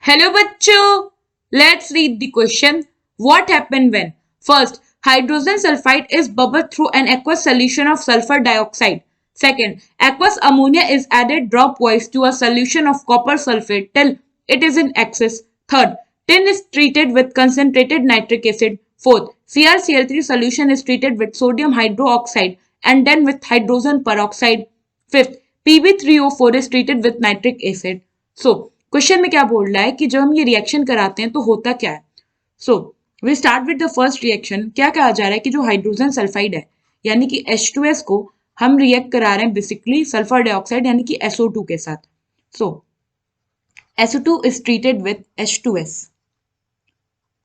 Hello bachcho, let's read the question. What happened when? First, hydrogen sulfide is bubbled through an aqueous solution of sulfur dioxide. Second, aqueous ammonia is added dropwise to a solution of copper sulfate till it is in excess. Third, tin is treated with concentrated nitric acid. Fourth, CrCl3 solution is treated with sodium hydroxide and then with hydrogen peroxide. Fifth, Pb3O4 is treated with nitric acid. So, question में क्या बोल रहा है कि जब हम ये reaction कराते हैं तो होता क्या है. So we start with the first reaction. क्या कहा जा रहा है कि जो हाइड्रोजन सल्फाइड है यानी कि H2S को हम रिएक्ट करा रहे हैं बेसिकली सल्फर डाइऑक्साइड यानी कि SO2 के साथ. सो SO2 is treated with H2S.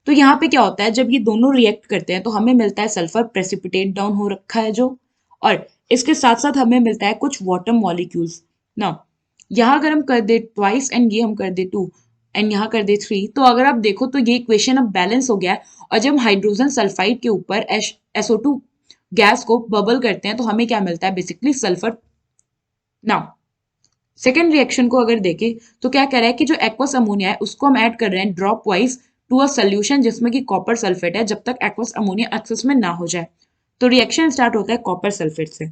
तो यहाँ पे क्या होता है जब ये दोनों रिएक्ट करते हैं तो हमें मिलता है सल्फर प्रेसिपिटेट डाउन हो रखा है जो, और इसके साथ साथ हमें मिलता है कुछ वाटर मॉलिक्यूल्स. ना यहाँ अगर हम कर दे ट्वाइस एंड ये हम कर दे 2 एंड यहाँ कर दे 3, तो अगर आप देखो तो ये इक्वेशन अब बैलेंस हो गया है. और जब हम हाइड्रोजन सल्फाइड के ऊपर SO2 गैस को बबल करते हैं तो हमें क्या मिलता है basically sulphur. Now second reaction को अगर देखें तो क्या कह रहा है कि जो एक्वस अमोनिया है उसको हम ऐड कर रहे हैं drop wise to a solution जिसमें कि कॉपर सल्फेट है जब तक एक्वस अमोनिया एक्सेस में ना हो जाए. तो रिएक्शन स्टार्ट होता है कॉपर सल्फेट से.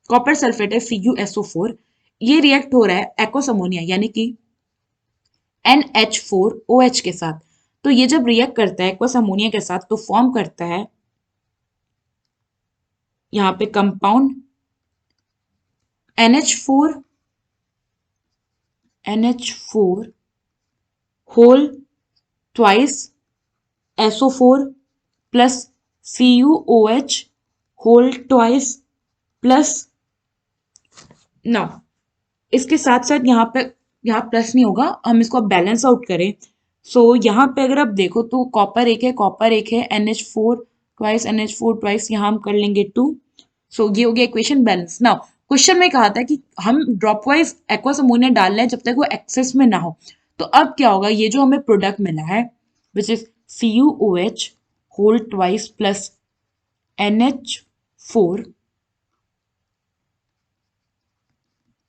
कॉपर सल्फेट है CuSO4. ये रिएक्ट हो रहा है एक्वस अमोनिया यानी कि NH4OH के साथ. तो ये जब रिएक्ट करता है एक्वस अमोनिया के साथ तो फॉर्म करता है यहाँ पे compound NH4 whole twice SO4 plus CuOH whole twice plus. Now इसके साथ साथ यहाँ प्लस नहीं होगा, हम इसको अब बैलेंस आउट करें. सो यहाँ पे अगर आप देखो तो कॉपर एक है NH4 ट्वाइस यहाँ हम कर लेंगे 2. सो ये हो गया इक्वेशन बैलेंस. नाउ क्वेश्चन में कहा था कि हम ड्रॉप वाइज एक्वस अमोनिया डाल रहे हैं जब तक वो एक्सेस में ना हो. तो अब क्या होगा, ये जो हमें प्रोडक्ट मिला है which is CuOH whole twice plus NH4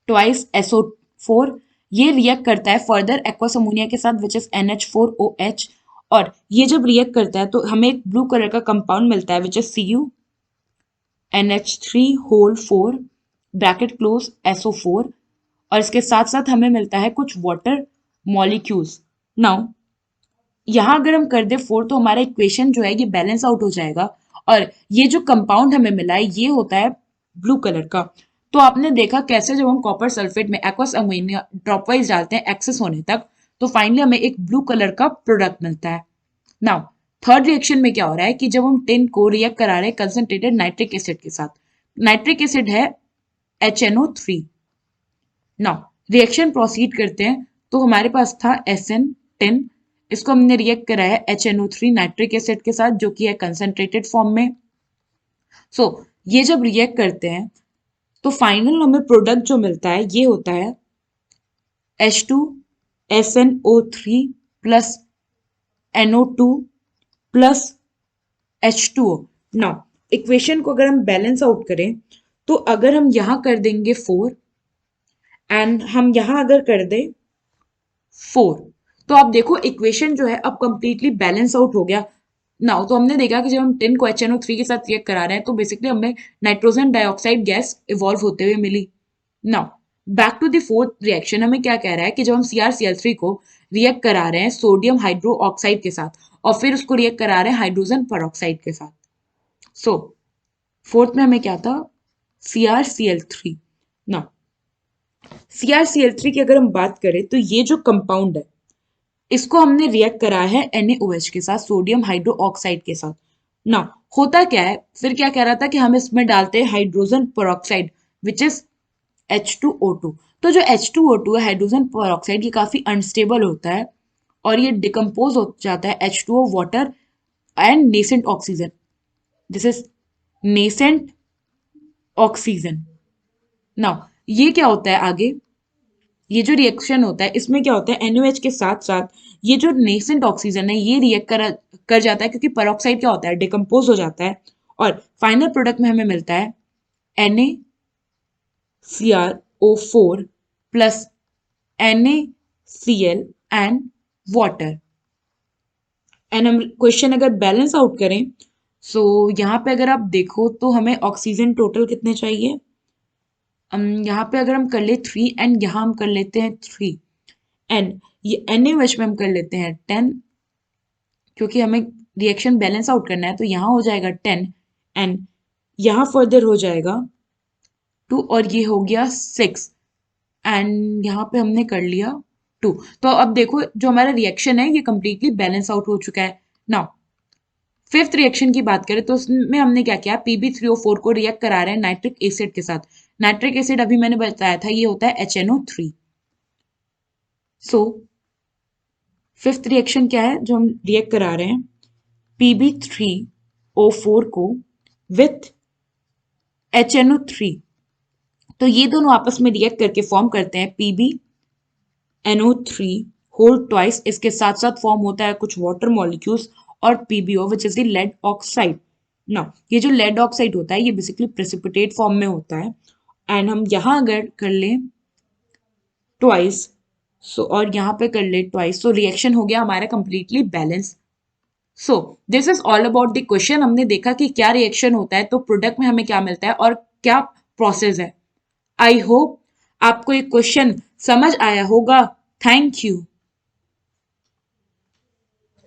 twice SO4, ये रिएक्ट करता है फर्दर एक्वस अमोनिया के साथ विच इज NH4OH. और ये जब रिएक्ट करता है तो हमें एक ब्लू कलर का कंपाउंड मिलता है which is CuNH3 whole 4 bracket close SO4. और इसके साथ साथ हमें मिलता है कुछ वाटर मॉलिक्यूल्स. नाउ यहाँ अगर हम कर दे 4 तो हमारा इक्वेशन जो है ये बैलेंस आउट हो जाएगा. और ये जो कंपाउंड हमें मिला है ये होता है ब्लू कलर का. तो आपने देखा कैसे जब हम कॉपर सल्फेट में एक्वस अमोनिया ड्रॉप वाइज डालते हैं एक्सेस होने तक तो फाइनली हमें एक ब्लू कलर का प्रोडक्ट मिलता है. नाउ थर्ड रिएक्शन में क्या हो रहा है कि जब हम टिन को रिएक्ट करा रहे हैं कंसंट्रेटेड नाइट्रिक एसिड के साथ. नाइट्रिक एसिड है HNO3. नाउ रिएक्शन प्रोसीड करते हैं तो हमारे पास था SN10. इसको हमने रिएक्ट करा है HNO3 नाइट्रिक एसिड के साथ जो कि है कंसंट्रेटेड फॉर्म में. सो ये जब रिएक्ट करते हैं तो फाइनल हमें प्रोडक्ट जो मिलता है ये होता है H2SNO3 plus NO2 plus H2O. Now equation को अगर हम बैलेंस आउट करें तो अगर हम यहां कर देंगे 4 एंड हम यहां अगर कर दें 4 तो आप देखो इक्वेशन जो है अब कंप्लीटली बैलेंस आउट हो गया. नाउ तो हमने देखा कि जब हम टिन को HNO3 के साथ रिएक्ट करा रहे हैं तो बेसिकली हमें नाइट्रोजन डाइऑक्साइड गैस इवॉल्व होते हुए मिली. Now back to the fourth reaction, हमें क्या कह रहा है कि जब हम CrCl3 को रिएक्ट करा रहे हैं सोडियम हाइड्रोक्साइड के साथ और फिर उसको रिएक्ट करा रहे हैं हाइड्रोजन पेरोक्साइड के साथ. सो फोर्थ में हमें क्या था CrCl3. नाउ CrCl3 की अगर हम बात करें तो ये जो कंपाउंड है इसको हमने रिएक्ट करा है NaOH के साथ सोडियम हाइड्रोक्साइड के साथ. ना होता क्या है फिर क्या कह रहा था कि हम इसमें डालते हैं hydrogen peroxide which is H2O2. तो जो H2O2 है हाइड्रोजन पेरोक्साइड ये काफी अनस्टेबल होता है और ये डिकम्पोज हो जाता है H2O water and nascent oxygen. This is nascent oxygen. Now ये क्या होता है आगे, ये जो रिएक्शन होता है इसमें क्या होता है NaOH के साथ साथ ये जो नेसेंट ऑक्सीजन है ये रिएक्ट कर जाता है क्योंकि पेरोक्साइड क्या होता है डिकम्पोज हो जाता है. और फाइनल प्रोडक्ट में हमें मिलता है NaCrO4 plus NaCl and water. And हम क्वेश्चन अगर बैलेंस आउट करें, सो यहाँ पे अगर आप देखो तो हमें ऑक्सीजन टोटल कितने चाहिए, यहाँ पे अगर हम कर ले 3 एंड यहाँ हम कर लेते हैं 3 एंड ये NaOH में हम कर लेते हैं 10, क्योंकि हमें रिएक्शन बैलेंस आउट करना है, तो यहाँ हो जाएगा 10 एंड यहाँ फर्दर हो जाएगा 2 और ये हो गया 6 एंड यहाँ पे हमने कर लिया 2। तो अब देखो जो हमारा रिएक्शन है ये कंप्लीटली बैलेंस आउट हो चुका है। नाउ फिफ्थ रिएक्शन की बात करें तो उसमें हमने क्या किया, Pb3O4 को रिएक्ट करा रहे हैं नाइट्रिक एसिड के साथ। नाइट्रिक एसिड अभी मैंने बताया था ये होता है HNO3। सो फिफ्थ रिएक्शन क्या है जो हम रिएक्ट करा रहे हैं, Pb3O4 को विथ HNO3। तो ये दोनों आपस में रिएक्ट करके फॉर्म करते हैं PbNO3 होल ट्वाइस। इसके साथ साथ फॉर्म होता है कुछ वाटर मॉलिक्यूल्स और PbO which is the lead oxide. Now ये जो लेड ऑक्साइड होता है ये बेसिकली प्रेसिपिटेट फॉर्म में होता है एंड हम यहाँ अगर कर लें ट्वाइस, सो और यहाँ पे कर ले ट्वाइस, सो रिएक्शन हो गया हमारा completely balance. So this is all about the question. हमने देखा कि क्या रिएक्शन होता है, तो प्रोडक्ट में हमें क्या मिलता है और क्या प्रोसेस है। आई होप आपको ये क्वेश्चन समझ आया होगा। Thank you.